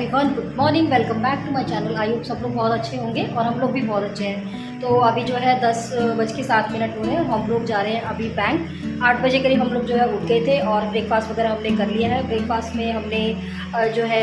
Everyone, good morning, welcome back to my channel. I hope सब लोग बहुत अच्छे होंगे और हम लोग भी बहुत अच्छे हैं। तो अभी जो है 10:07 हो रहे हैं। हम लोग जा रहे हैं अभी बैंक। 8 बजे करीब हम लोग जो है उठ गए थे और ब्रेकफास्ट वगैरह हमने कर लिया है। ब्रेकफास्ट में हमने जो है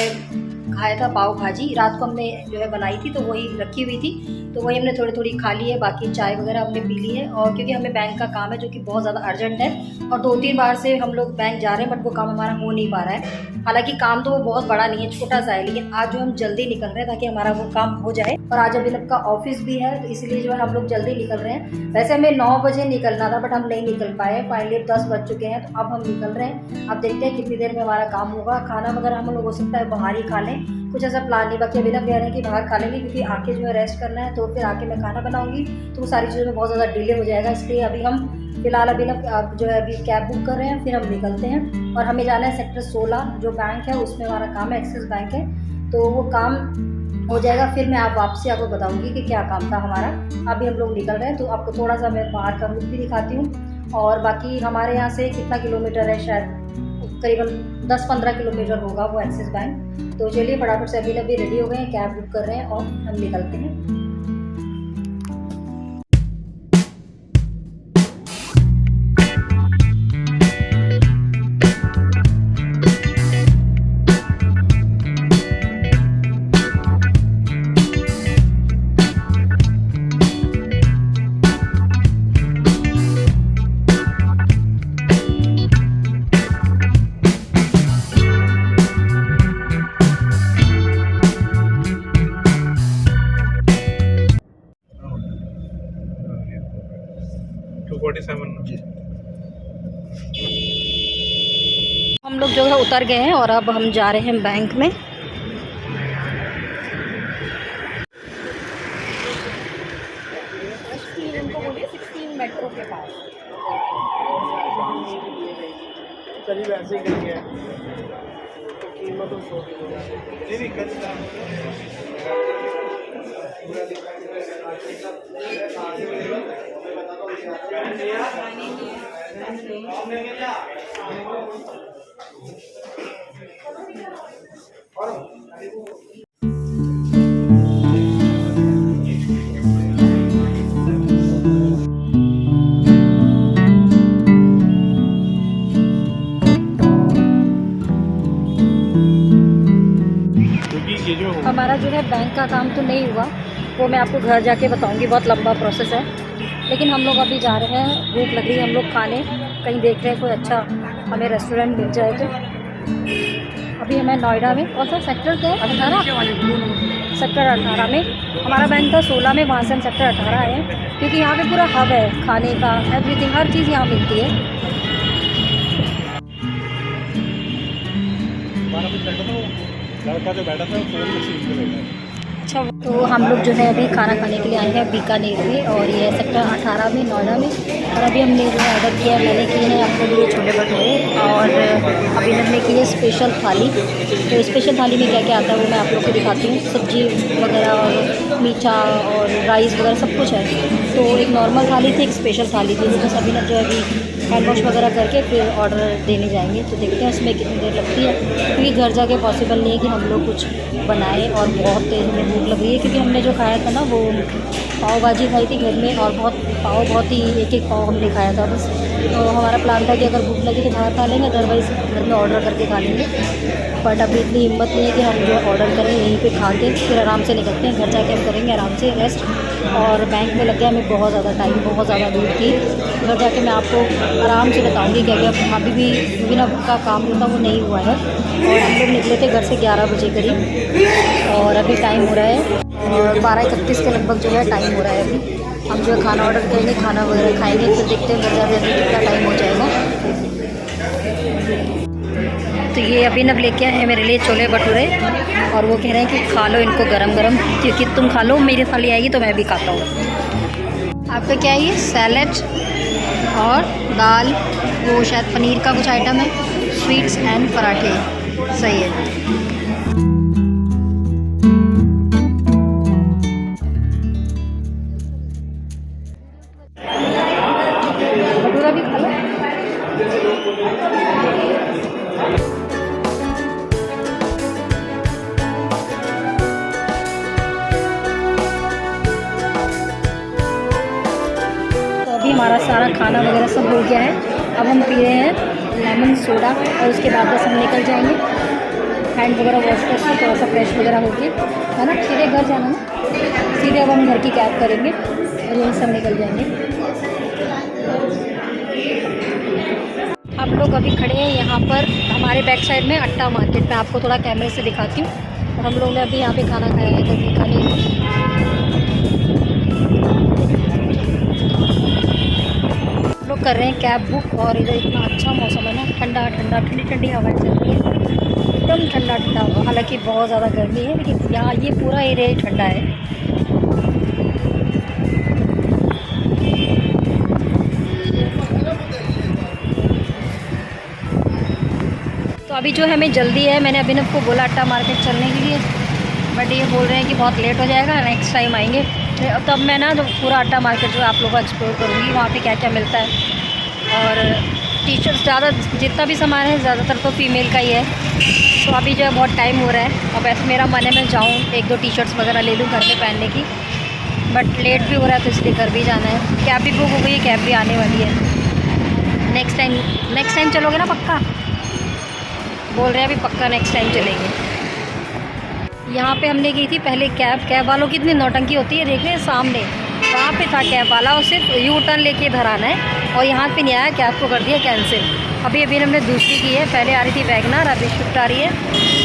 खाया था पाव भाजी। रात को हमने जो है बनाई थी तो वही रखी हुई थी, तो वही हमने थोड़ी थोड़ी खा ली है। बाकी चाय वगैरह हमने पी ली है। और क्योंकि हमें बैंक का काम है जो कि बहुत ज़्यादा अर्जेंट है और 2-3 बार से हम लोग बैंक जा रहे हैं, बट वो काम हमारा हो नहीं पा रहा है। हालांकि काम तो वो बहुत बड़ा नहीं है, छोटा सा है, लेकिन आज जो हम जल्दी निकल रहे हैं ताकि हमारा वो काम हो जाए। और आज अभिनव का ऑफिस भी है, तो इसलिए जो है हम लोग जल्दी निकल रहे हैं। वैसे हमें 9 बजे निकलना था, बट हम नहीं निकल पाए। फाइनली 10 बज चुके हैं, तो अब हम निकल रहे हैं। अब देखते हैं कितनी देर में हमारा काम होगा। खाना वगैरह हम लोग हो सकता है बाहर ही खा लें, कुछ ऐसा प्लान नहीं। बाकी अभिनव कह रहे हैं कि बाहर खा लेंगे, क्योंकि आके जो है रेस्ट करना है, तो फिर आके मैं खाना बनाऊंगी तो वो सारी चीज़ों में बहुत ज़्यादा डिले हो जाएगा। इसलिए अभी हम फिलहाल अभिनव जो है अभी कैब बुक कर रहे हैं, फिर हम निकलते हैं। और हमें जाना है सेक्टर 16 जो बैंक है, उसमें हमारा काम है, एक्सिस बैंक है। तो वो काम हो जाएगा, फिर मैं आप वापसी आपको बताऊंगी कि क्या काम था हमारा। अभी हम लोग निकल रहे हैं, तो आपको थोड़ा सा मैं बाहर का रूट भी दिखाती हूँ। और बाकी हमारे यहाँ से कितना किलोमीटर है, शायद करीबन 10-15 किलोमीटर होगा वो एक्सिस बैंक। तो चलिए फटाफट से अभी रेडी हो गए हैं, कैब बुक कर रहे हैं और हम निकलते हैं। हम लोग जो है उतर गए हैं और अब हम जा रहे हैं बैंक में। मेट्रो के पास करीब ऐसे ही करेंगे। कीमत हमारा जो है बैंक का काम तो नहीं हुआ, वो मैं आपको घर जाके बताऊंगी, बहुत लंबा प्रोसेस है। लेकिन हम लोग अभी जा रहे हैं, भूख लग रही है, हम लोग खाने कहीं देख रहे हैं कोई अच्छा हमें रेस्टोरेंट मिल जाए। तो अभी हमें नोएडा में, कौन सा सेक्टर क्या है, 18, सेक्टर 18 में हमारा बैंक था। 16 में, वहाँ से हम सेक्टर 18 आए हैं, क्योंकि यहाँ पे पूरा हब है खाने का, एवरीथिंग, हर चीज़ यहाँ मिलती है। लड़का जो बैठा था फोन में सीट पे बैठा है। अच्छा, तो हम लोग जो है अभी खाना खाने के लिए आए हैं बीकानेर में, और ये सेक्टर 18 में, नोएडा में। और अभी हमने जो है ऑर्डर किया है, मैंने किए हैं अपने लिए छोले भटूरे, और अभी हमने की है स्पेशल थाली। तो स्पेशल थाली में क्या क्या आता है वो मैं आप लोग को दिखाती हूँ। सब्जी वगैरह और मीठा और राइस वगैरह सब कुछ है। तो एक नॉर्मल थाली थी, एक स्पेशल थाली थी। बस अभी जो है अभी हैंड वॉश वगैरह करके फिर ऑर्डर देने जाएंगे। तो देखते हैं उसमें कितनी देर लगती है, क्योंकि घर जाके पॉसिबल नहीं है कि हम लोग कुछ बनाएं, और बहुत तेज़ हमें भूख लग रही है। क्योंकि हमने जो खाया था ना वो पाव भाजी खाई थी घर में, और बहुत ही एक पाव हमने खाया था बस। तो हमारा प्लान था कि अगर भूख लगी तो बाहर खा लेंगे, अदरवाइज़ घर में ऑर्डर करके खा लेंगे। बट अभी इतनी हिम्मत नहीं है कि हम जो ऑर्डर करें, यहीं पे खा के फिर आराम से निकलते हैं। घर जाके हम करेंगे आराम से रेस्ट। और बैंक में लग गया हमें बहुत ज़्यादा टाइम, बहुत ज़्यादा दूर थी। घर जाके मैं आपको आराम से बताऊंगी क्या क्या। अभी भी अभिनव का काम जो था वो नहीं हुआ है, और हम लोग निकले थे घर से 11 बजे करीब, और अभी टाइम हो रहा है और 12:31 के लगभग जो है टाइम हो रहा है। अभी हम जो है खाना ऑर्डर करेंगे, खाना वगैरह खाएंगे, फिर देखते हैं घर जाके कितना टाइम हो जाएगा। तो ये अभिनव लेके आए हैं मेरे लिए छोले भटूरे, और वो कह रहे हैं कि खा लो इनको गरम गरम, क्योंकि तुम खा लो, मेरी थाली आएगी तो मैं भी खाता हूँ। आपका क्या है ये? सैलेड और दाल, वो शायद पनीर का कुछ आइटम है, स्वीट्स एंड पराठे। सही है। भटूरा भी खा लो। सारा खाना वगैरह सब हो गया है। अब हम पी रहे हैं लेमन सोडा और उसके बाद बस हम निकल जाएंगे, हैंड वगैरह वॉश करके थोड़ा सा फ्रेश वगैरह होके, है ना, सीधे घर जाना ना, सीधे अब हम घर की कैब करेंगे और यहीं सब निकल जाएंगे। हम लोग अभी खड़े हैं यहाँ पर हमारे बैक साइड में अट्टा मार्केट में, आपको थोड़ा कैमरे से दिखाती हूँ। और हम लोग ने अभी यहाँ पे खाना खाया है, कभी खाने लोग कर रहे हैं कैब बुक। और इधर इतना अच्छा मौसम है ना, ठंडा ठंडा ठंडी ठंडी हवाएं चल रही है, एकदम ठंडा ठंडा। हालांकि बहुत ज़्यादा गर्मी है, लेकिन यहाँ ये पूरा एरिया ही ठंडा है। तो अभी जो हमें जल्दी है, मैंने अभिनव को बोला अट्टा मार्केट चलने के लिए, बट ये बोल रहे हैं कि बहुत लेट हो जाएगा, नेक्स्ट टाइम आएंगे। तब मैं ना जो पूरा अट्टा मार्केट जो आप लोगों को एक्सप्लोर करूँगी, वहाँ पे क्या क्या मिलता है। और टी शर्ट ज़्यादा, जितना भी सामान है ज़्यादातर तो फीमेल का ही है। तो अभी जो है बहुत टाइम हो रहा है, और वैसे मेरा मन है मैं जाऊँ एक दो टी शर्ट्स वगैरह ले लूँ घर में पहनने की, बट लेट भी हो रहा है तो इसलिए घर भी जाना है। कैब भी बुक हो गई है, कैब भी आने वाली है। नेक्स्ट टाइम चलोगे ना पक्का? बोल रहे हैं अभी पक्का नेक्स्ट टाइम चलेंगे। यहाँ पे हमने की थी पहले कैब वालों की इतनी नौटंकी होती है, देख रहे हैं सामने वहाँ पे था कैब वाला, और सिर्फ यू टर्न लेके इधर आना है, और यहाँ पे नहीं आया, कैब को कर दिया कैंसिल। अभी हमने दूसरी की है, पहले आ रही थी वैगनर, अभी स्विफ्ट आ रही है।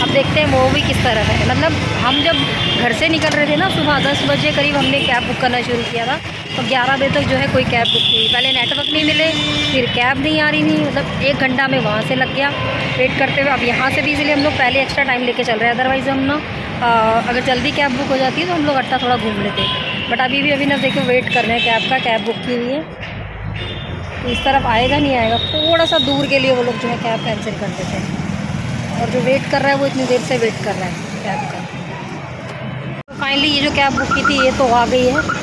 अब देखते हैं वो भी किस तरह है। मतलब हम जब घर से निकल रहे थे ना सुबह 10 बजे करीब हमने कैब बुक करना शुरू किया था, तो 11 बजे तक जो है कोई कैब बुक की। पहले नेटवर्क नहीं मिले, फिर कैब नहीं आ रही थी, मतलब 1 घंटा में वहाँ से लग गया वेट करते हुए। अब यहाँ से भी इसलिए हम लोग पहले एक्स्ट्रा टाइम लेके चल रहे हैं, अदरवाइज़ हम ना अगर जल्दी कैब बुक हो जाती है तो हम लोग अट्टा थोड़ा घूम लेते। बट अभी ना देखो वेट कर रहे हैं कैब का, कैब बुक की हुई है। तो इस तरफ आएगा नहीं आएगा, थोड़ा सा दूर के लिए वो लोग जो है कैब कैंसिल कर देते हैं, और जो वेट कर रहा है वो इतनी देर से वेट कर रहा है कैब का। तो फाइनली ये जो कैब बुक की थी ये तो आ गई है।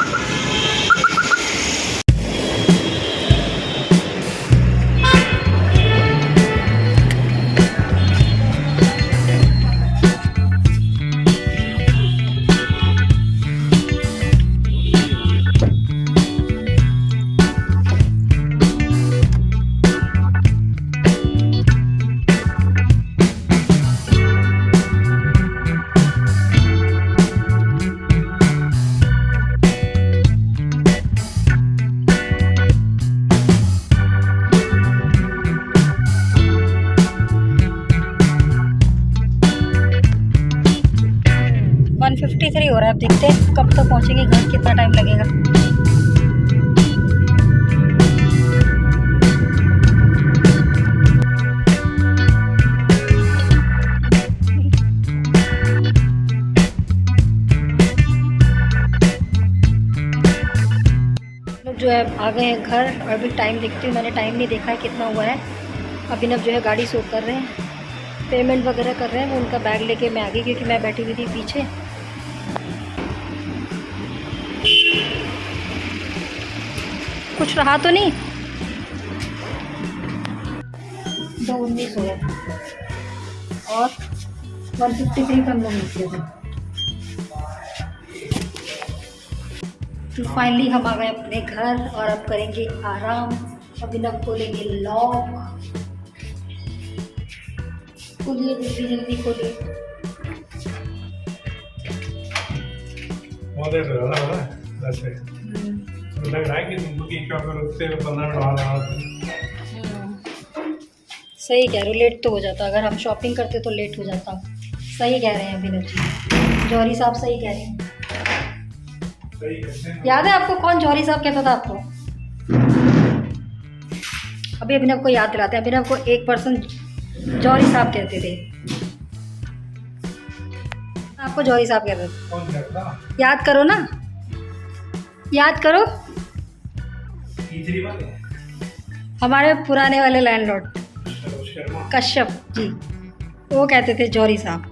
1:53 हो रहा है। अब देखते हैं कब तक पहुँचेंगे घर, कितना टाइम लगेगा। लोग जो है आ गए हैं घर, और अभी टाइम देखती हूँ, मैंने टाइम नहीं देखा है कितना हुआ है। अभिनव जो है गाड़ी शो कर रहे हैं, पेमेंट वगैरह कर रहे हैं। वो उनका बैग लेके मैं आ गई, क्योंकि मैं बैठी हुई थी पीछे। कुछ रहा तो नहीं? 2:19 हो गया और 1:53 पे हम लोग निकले थे। तो फाइनली हम आ गए अपने घर, और अब करेंगे आराम। अभिनव खोलेंगे लॉक। खोलिए जल्दी जल्दी खोलिए। बहुत देर हो रहा है वैसे, लग रहा है कि बुकिंग का फिर उससे 15 मिनट बाद आ रहा है। सही कह रहे हो, लेट तो हो जाता, अगर हम शॉपिंग करते तो लेट हो जाता। सही कह रहे हैं अभिनव जी, जौहरी साहब सही कह रहे हैं। याद है आपको कौन जौहरी साहब कहता था आपको? अभी अभिनव को याद दिलाते हैं। अभिनव को एक पर्सन जौहरी साहब कहते थे, आपको जौहरी साहब कहते थे। कौन कहता? याद करो ना, याद करो। तीसरी बात है हमारे पुराने वाले लैंडलॉर्ड कश्यप जी, वो कहते थे जौहरी साहब।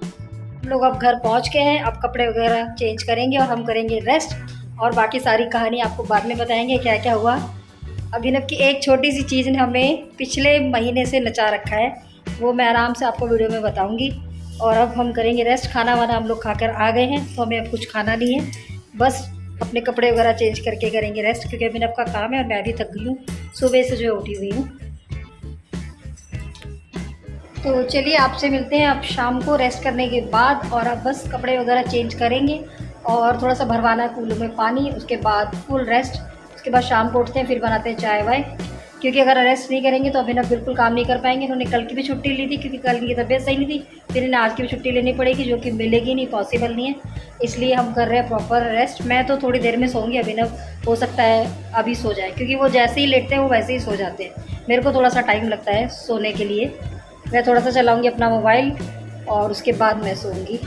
हम लोग अब घर पहुंच गए हैं, अब कपड़े वगैरह चेंज करेंगे और हम करेंगे रेस्ट, और बाकी सारी कहानी आपको बाद में बताएंगे क्या क्या हुआ। अभिनव की एक छोटी सी चीज़ ने हमें पिछले महीने से नचा रखा है, वो मैं आराम से आपको वीडियो में बताऊंगी। और अब हम करेंगे रेस्ट। खाना वाना हम लोग खाकर आ गए हैं, तो हमें अब कुछ खाना नहीं है, बस अपने कपड़े वगैरह चेंज करके करेंगे रेस्ट, क्योंकि अभिनव का काम है और मैं भी थक गई हूँ, सुबह से जो है उठी हुई हूँ। तो चलिए आपसे मिलते हैं अब शाम को रेस्ट करने के बाद, और अब बस कपड़े वगैरह चेंज करेंगे और थोड़ा सा भरवाना है कूलों में पानी, उसके बाद फुल रेस्ट। उसके बाद शाम को उठते हैं, फिर बनाते हैं चाय वाय, क्योंकि अगर रेस्ट नहीं करेंगे तो अभिनव बिल्कुल काम नहीं कर पाएंगे। इन्होंने कल की भी छुट्टी ली थी क्योंकि कल इनकी तबीयत सही नहीं थी, फिर इन्हें आज की भी छुट्टी लेनी पड़ेगी, जो कि मिलेगी नहीं, पॉसिबल नहीं है। इसलिए हम कर रहे हैं प्रॉपर रेस्ट। मैं तो थोड़ी देर में सोऊंगी, अभिनव हो सकता है अभी सो जाए, क्योंकि वो जैसे ही लेटते हैं वो वैसे ही सो जाते हैं। मेरे को थोड़ा सा टाइम लगता है सोने के लिए। मैं थोड़ा सा चलाऊंगी अपना मोबाइल और उसके बाद मैं सोऊंगी।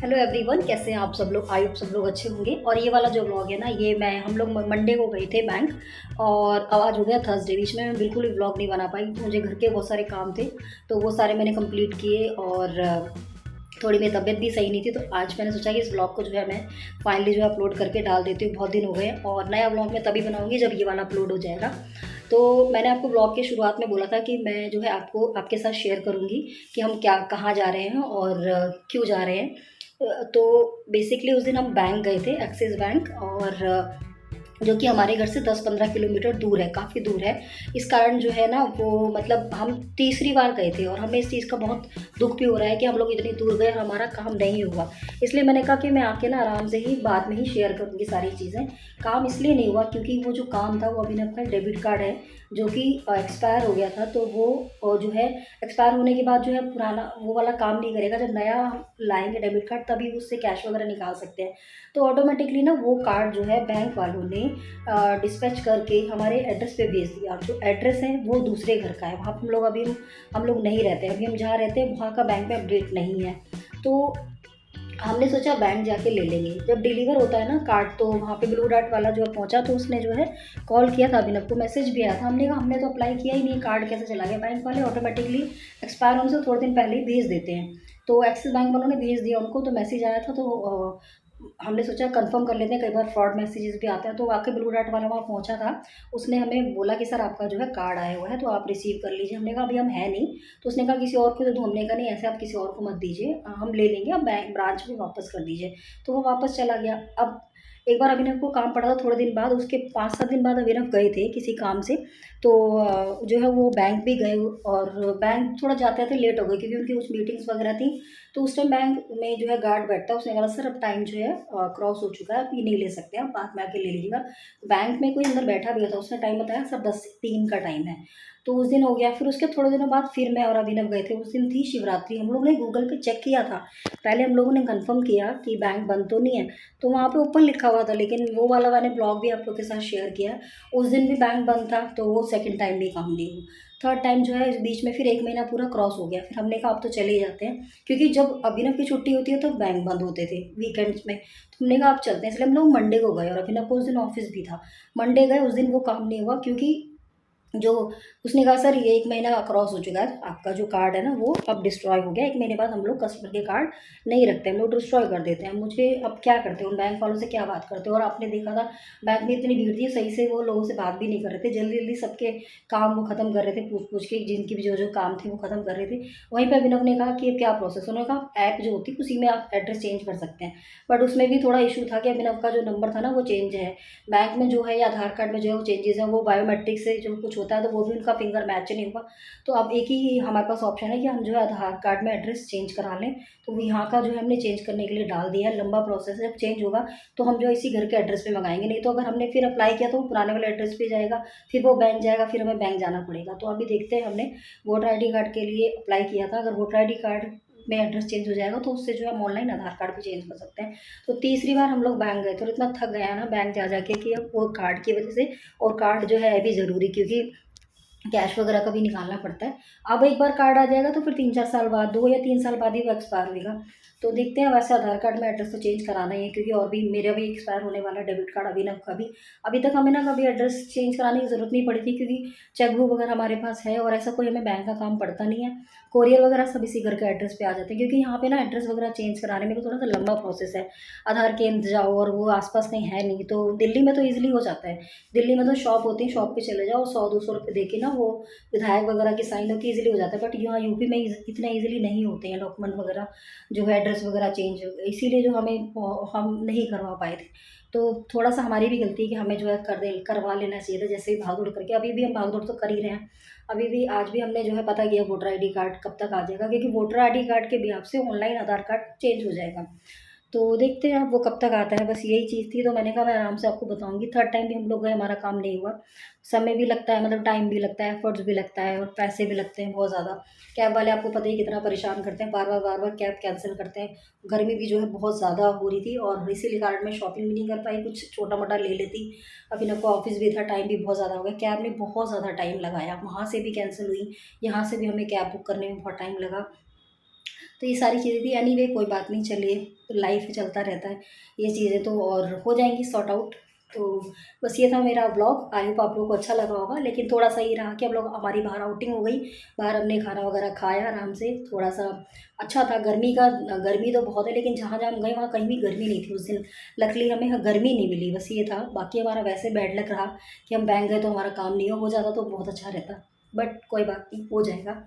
हेलो एवरीवन, कैसे हैं आप सब लोग? आई होप सब लोग अच्छे होंगे। और ये वाला जो व्लॉग है ना, ये हम लोग मंडे को गए थे बैंक, और आज हो गया थर्सडे। बीच में मैं बिल्कुल भी व्लॉग नहीं बना पाई, मुझे घर के बहुत सारे काम थे, तो वो सारे मैंने कंप्लीट किए, और थोड़ी मेरी तबीयत भी सही नहीं थी। तो आज मैंने सोचा कि इस व्लॉग को जो है मैं फाइनली जो है अपलोड करके डाल देती हूँ। बहुत दिन हो गए, और नया व्लॉग मैं तभी बनाऊँगी जब ये वाला अपलोड हो जाएगा। तो मैंने आपको ब्लॉग के शुरुआत में बोला था कि मैं जो है आपको आपके साथ शेयर करूंगी कि हम कहाँ जा रहे हैं और क्यों जा रहे हैं। तो बेसिकली उस दिन हम बैंक गए थे, एक्सिस बैंक, और जो कि हमारे घर से 10-15 किलोमीटर दूर है, काफ़ी दूर है। इस कारण जो है ना, वो मतलब हम तीसरी बार गए थे, और हमें इस चीज़ का बहुत दुख भी हो रहा है कि हम लोग इतनी दूर गए और हमारा काम नहीं हुआ। इसलिए मैंने कहा कि मैं आके ना आराम से ही बाद में ही शेयर करूँगी सारी चीज़ें। काम इसलिए नहीं हुआ क्योंकि वो जो काम था वो अभिनव का डेबिट कार्ड है, जो कि एक्सपायर हो गया था। तो वो जो है एक्सपायर होने के बाद जो है पुराना वो वाला काम नहीं करेगा। जब नया लाएंगे डेबिट कार्ड तभी उससे कैश वगैरह निकाल सकते हैं। तो ऑटोमेटिकली ना वो कार्ड जो है बैंक वालों ने डिस्पैच करके हमारे एड्रेस पे भेज दिया। जो एड्रेस है वो दूसरे घर का है, वहाँ हम लोग नहीं रहते। अभी हम जहाँ रहते हैं वहाँ का बैंक में अपडेट नहीं है। तो हमने सोचा बैंक जाके ले लेंगे। जब डिलीवर होता है ना कार्ड, तो वहाँ पे ब्लू डार्ट वाला जो पहुँचा, तो उसने जो है कॉल किया था, अभिनव को मैसेज भी आया था। हमने कहा हमने तो अप्लाई किया ही नहीं, कार्ड कैसे चला गया? बैंक वाले ऑटोमेटिकली एक्सपायर होने से थोड़े दिन पहले ही भेज देते हैं। तो एक्सिस बैंक वालों ने भेज दिया उनको, तो मैसेज आया था। तो हमने सोचा कंफर्म कर लेते हैं, कई बार फ्रॉड मैसेजेस भी आते हैं। तो वाकई ब्लू डार्ट वाला वहाँ पहुँचा था, उसने हमें बोला कि सर आपका जो है कार्ड आया हुआ है, तो आप रिसीव कर लीजिए। हमने कहा अभी हम है नहीं। तो उसने कहा किसी और को दे दो। हमने कहा नहीं, ऐसे आप किसी और को मत दीजिए, हम ले लेंगे, आप बैंक ब्रांच में वापस कर दीजिए। तो वो वापस चला गया। अब एक बार अभिनव को काम पड़ा था थोड़े दिन बाद, उसके 5-7 दिन बाद अभिनव गए थे किसी काम से। तो जो है वो बैंक भी गए, और बैंक थोड़ा जाते आते लेट हो गए क्योंकि उनकी कुछ मीटिंग्स वगैरह थी। तो उस टाइम बैंक में जो है गार्ड बैठता है, उसने कहा सर अब टाइम जो है क्रॉस हो चुका है, आप ये नहीं ले सकते, आप बाद में आके ले लीजिएगा। बैंक में कोई अंदर बैठा भी था, उसने टाइम बताया सर 10 से 3 का टाइम है। तो उस दिन हो गया। फिर उसके थोड़े दिनों बाद फिर मैं और अभिनव गए थे। उस दिन थी शिवरात्रि। हम लोग ने गूगल पे चेक किया था, पहले हम लोगों ने कंफर्म किया कि बैंक बंद तो नहीं है। तो वहाँ पे ओपन लिखा हुआ था, लेकिन वो वाला मैंने ब्लॉग भी आप लोग के साथ शेयर किया, उस दिन भी बैंक बंद था। तो वो सेकंड टाइम भी काम नहीं हुआ। थर्ड टाइम जो है इस बीच में फिर 1 महीना पूरा क्रॉस हो गया। फिर हमने कहा अब तो चले ही जाते हैं, क्योंकि जब अभिनव की छुट्टी होती है तो बैंक बंद होते थे वीकेंड्स में। तो हमने कहा अब चलते हैं, इसलिए हम लोग मंडे को गए, और अभिनव को उस दिन ऑफिस भी था। मंडे गए, उस दिन वो काम नहीं हुआ, क्योंकि जो उसने कहा सर ये 1 महीना क्रॉस हो चुका है, आपका जो कार्ड है ना वो अब डिस्ट्रॉय हो गया। 1 महीने बाद हम लोग कस्टमर के कार्ड नहीं रखते, हम लोग डिस्ट्रॉय कर देते हैं। मुझे अब क्या करते हो, उन बैंक वालों से क्या बात करते हो? और आपने देखा था बैंक में इतनी भीड़ थी, सही से वो लोगों से बात भी नहीं कर रहे थे, जल्दी जल्दी सबके काम वो ख़त्म कर रहे थे, पूछ पूछ के जिनकी भी जो काम थे वो ख़त्म कर रहे थे। वहीं पर अभिनव ने कहा कि क्या प्रोसेस? उन्होंने कहा ऐप जो होती है उसी में आप एड्रेस चेंज कर सकते हैं। बट उसमें भी थोड़ा इशू था कि अभिनव का जो नंबर था ना वो चेंज है, बैंक में जो है या आधार कार्ड में जो है वो चेंजेस हैं, वो बायोमेट्रिक से जो कुछ होता है तो वो भी उनका फिंगर मैच नहीं हुआ। तो अब एक ही हमारे पास ऑप्शन है कि हम जो है आधार कार्ड में एड्रेस चेंज करा लें। तो वो यहाँ का जो है हमने चेंज करने के लिए डाल दिया है। लंबा प्रोसेस है, जब चेंज होगा तो हम जो है इसी घर के एड्रेस पे मंगाएंगे। नहीं तो अगर हमने फिर अप्लाई किया तो वो पुराने वाले एड्रेस पे जाएगा, फिर वो बैंक जाएगा, फिर हमें बैंक जाना पड़ेगा। तो अभी देखते हैं, हमने वोटर आई डी कार्ड के लिए अप्लाई किया था। अगर वोटर आई डी कार्ड में एड्रेस चेंज हो जाएगा तो उससे जो है हम ऑनलाइन आधार कार्ड भी चेंज कर सकते हैं। तो तीसरी बार हम लोग बैंक गए थे, और इतना थक गया ना बैंक जा जाके कि अब वो कार्ड की वजह से, और कार्ड जो है भी ज़रूरी, क्योंकि कैश वगैरह का भी निकालना पड़ता है। अब एक बार कार्ड आ जाएगा तो फिर 3-4 साल बाद, 2 या 3 साल बाद ही वो एक्सपायर होगा। तो देखते हैं। वैसे आधार कार्ड में एड्रेस तो चेंज कराना ही है, क्योंकि और भी मेरा भी एक्सपायर होने वाला डेबिट कार्ड अभिनव का भी। अभी तक हमें ना कभी एड्रेस चेंज कराने की ज़रूरत नहीं पड़ी थी, क्योंकि चेकबुक वगैरह हमारे पास है, और ऐसा कोई हमें बैंक का काम पड़ता नहीं है। कोरियर वगैरह सब इसी घर के एड्रेस पे आ जाते हैं, क्योंकि यहाँ पे ना एड्रेस वगैरह चेंज कराने में थोड़ा सा लंबा प्रोसेस है। आधार केंद्र जाओ, और वो आसपास कहीं है नहीं। तो दिल्ली में तो ईजिली हो जाता है। दिल्ली में तो शॉप होती है, शॉप पे चले जाओ, 100-200 रुपये दे के ना वो विधायक वगैरह की साइन होकर ईजिली हो जाता है, बट यहाँ यूपी में इतना ईजिली नहीं होते हैं डॉक्यूमेंट वगैरह, जो है एड्रेस वगैरह चेंज, इसीलिए जो हम नहीं करवा पाए थे। तो थोड़ा सा हमारी भी गलती है कि हमें जो है करवा लेना चाहिए था, जैसे ही भाग दौड़ करके। अभी भी हम भाग दौड़ तो कर ही रहे हैं, अभी भी आज भी हमने जो है पता किया वोटर आईडी कार्ड कब तक आ जाएगा, क्योंकि वोटर आईडी कार्ड के बिहाफ से ऑनलाइन आधार कार्ड चेंज हो जाएगा। तो देखते हैं अब वो कब तक आता है, बस यही चीज़ थी। तो मैंने कहा मैं आराम से आपको बताऊंगी। थर्ड टाइम भी हम लोग गए, हमारा काम नहीं हुआ। समय भी लगता है, मतलब टाइम भी लगता है, एफर्ट्स भी लगता है और पैसे भी लगते हैं बहुत ज़्यादा। कैब वाले आपको पता ही कितना परेशान करते हैं, बार बार कैब कैंसिल करते हैं। गर्मी भी जो है बहुत ज़्यादा हो रही थी और इसीलिए कारण मैं शॉपिंग भी नहीं कर पाई, कुछ छोटा मोटा ले लेती। अभी ना को ऑफिस भी था, टाइम भी बहुत ज़्यादा हो गया। कैब ने बहुत ज़्यादा टाइम लगाया, वहाँ से भी कैंसिल हुई, यहाँ से भी हमें कैब बुक करने में बहुत टाइम लगा। तो ये सारी चीज़ें थी। एनीवे कोई बात नहीं, चलिए, तो लाइफ चलता रहता है, ये चीज़ें तो और हो जाएंगी सॉर्ट आउट। तो बस ये था मेरा ब्लॉग। आई होप आप लोगों को अच्छा लगा होगा, लेकिन थोड़ा सा ये रहा कि हम लोग, हमारी बाहर आउटिंग हो गई, बाहर हमने खाना वगैरह खाया आराम से, थोड़ा सा अच्छा था। गर्मी तो बहुत है, लेकिन जहाँ जहाँ हम गए वहाँ कहीं भी गर्मी नहीं थी उस दिन। लकली हमें गर्मी नहीं मिली, बस ये था। बाकी हमारा वैसे बैड लक रहा कि हम बैंक गए तो हमारा काम नहीं हो जाता तो बहुत अच्छा रहता, बट कोई बात नहीं, हो जाएगा।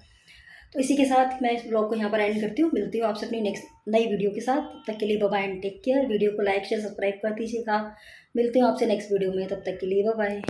तो इसी के साथ मैं इस ब्लॉग को यहाँ पर एंड करती हूँ। मिलती हूँ आपसे अपनी नेक्स्ट नई वीडियो के साथ। तब तक के लिए bye bye and take care. Video को लाइक शेयर सब्सक्राइब कर दीजिएगा। मिलती हूँ आपसे नेक्स्ट वीडियो में, तब तक के लिए बाय बाय।